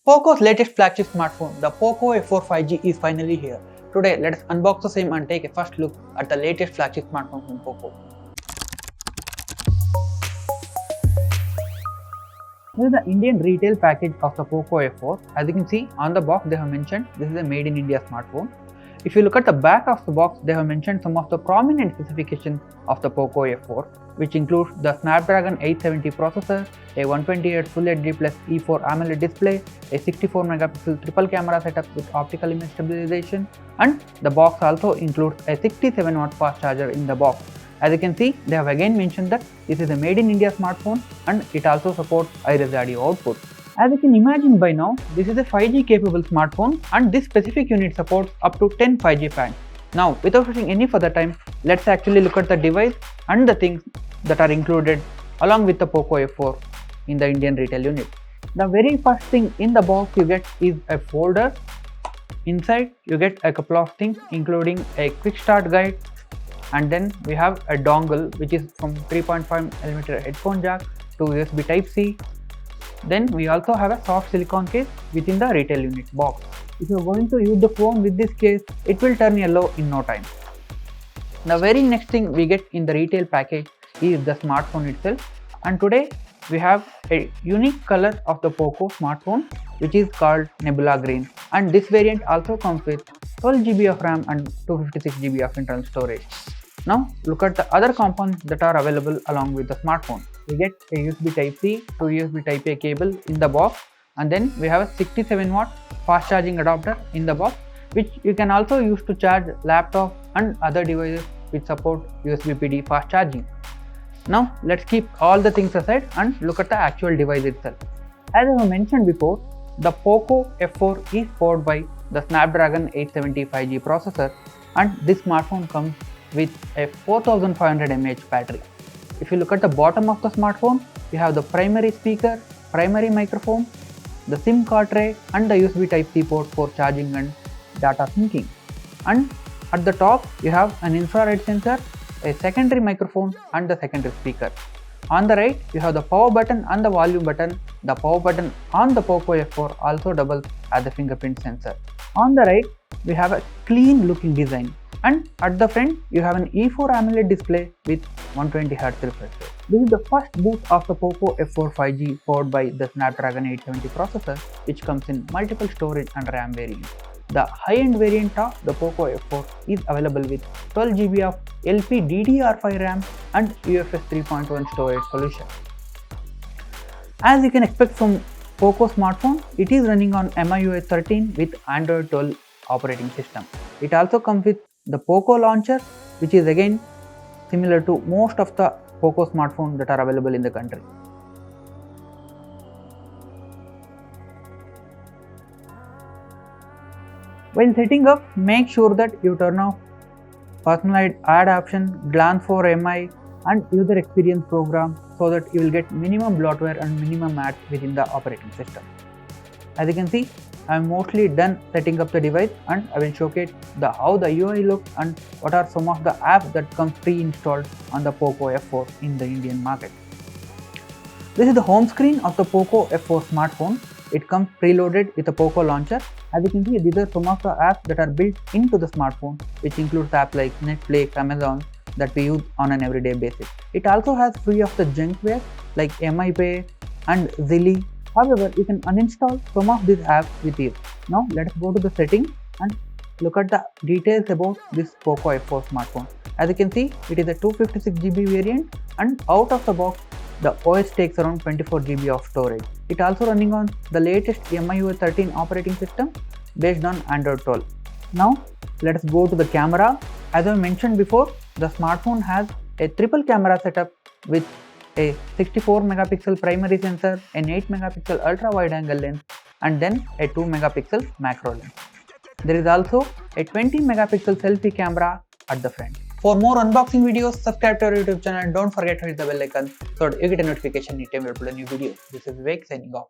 Poco's latest flagship smartphone, the Poco F4 5G, is finally here. Today, let us unbox the same and take a first look at the latest flagship smartphone from Poco. This is the Indian retail package of the Poco F4. As you can see on the box, they have mentioned this is a made in India smartphone. If you look at the back of the box, they have mentioned some of the prominent specifications of the Poco F4, which includes the Snapdragon 870 processor, a 128 Full HD Plus E4 AMOLED display, a 64 megapixel triple camera setup with optical image stabilization, and the box also includes a 67 watt fast charger in the box. As you can see, they have again mentioned that this is a made in India smartphone and it also supports iris audio output. As you can imagine by now, this is a 5G capable smartphone and this specific unit supports up to 10 5G bands. Now, without wasting any further time, let's actually look at the device and the things that are included along with the Poco F4 in the Indian retail unit. The very first thing in the box you get is a folder. Inside you get a couple of things including a quick start guide, and then we have a dongle which is from 3.5mm headphone jack to USB Type-C. Then we also have a soft silicone case within the retail unit box. If you are going to use the phone with this case, it will turn yellow in no time. The very next thing we get in the retail package is the smartphone itself, and today we have a unique color of the Poco smartphone which is called Nebula Green, and this variant also comes with 12GB of RAM and 256GB of internal storage. Now look at the other components that are available along with the smartphone. We get a USB Type-C to USB Type-A cable in the box, and then we have a 67 watt fast charging adapter in the box, which you can also use to charge laptop and other devices which support USB PD fast charging. Now let's keep all the things aside and look at the actual device itself. As I have mentioned before, the Poco F4 is powered by the Snapdragon 870 5G processor, and this smartphone comes with a 4500 mAh battery. If you look at the bottom of the smartphone, you have the primary speaker, primary microphone, the SIM card tray, and the USB Type-C port for charging and data syncing. And at the top, you have an infrared sensor, a secondary microphone, and the secondary speaker. On the right, you have the power button and the volume button. The power button on the Poco F4 also doubles as a fingerprint sensor. On the right, we have a clean looking design, and at the front you have an E4 AMOLED display with 120Hz refresh rate. This is the first boot of the Poco F4 5G powered by the Snapdragon 870 processor, which comes in multiple storage and RAM variants. The high-end variant of the Poco F4 is available with 12GB of LPDDR5 RAM and UFS 3.1 storage solution. As you can expect from Poco smartphone, it is running on MIUI 13 with Android 12 operating system. It also comes with the Poco launcher, which is again similar to most of the Poco smartphones that are available in the country. While setting up, make sure that you turn off personalized ad option, glance for MI, and user experience program so that you will get minimum bloatware and minimum ads within the operating system. As you can see, I am mostly done setting up the device, and I will showcase how the UI looks and what are some of the apps that come pre-installed on the Poco F4 in the Indian market. This is the home screen of the Poco F4 smartphone. It comes preloaded with a Poco launcher. As you can see, these are some of the apps that are built into the smartphone, which includes apps like Netflix, Amazon that we use on an everyday basis. It also has free of the junkware like MiPay and Zilly. However, you can uninstall some of these apps with ease. Now let's go to the settings and look at the details about this Poco F4 smartphone. As you can see, it is a 256GB variant, and out of the box, the OS takes around 24GB of storage. It also running on the latest MIUI 13 operating system based on Android 12. Now let us go to the camera. As I mentioned before, the smartphone has a triple camera setup with a 64 megapixel primary sensor, an 8 megapixel ultra wide angle lens, and then a 2 megapixel macro lens. There is also a 20 megapixel selfie camera at the front. For more unboxing videos, subscribe to our YouTube channel and don't forget to hit the bell icon so that you get a notification anytime we upload a new video. This is Vivek signing off.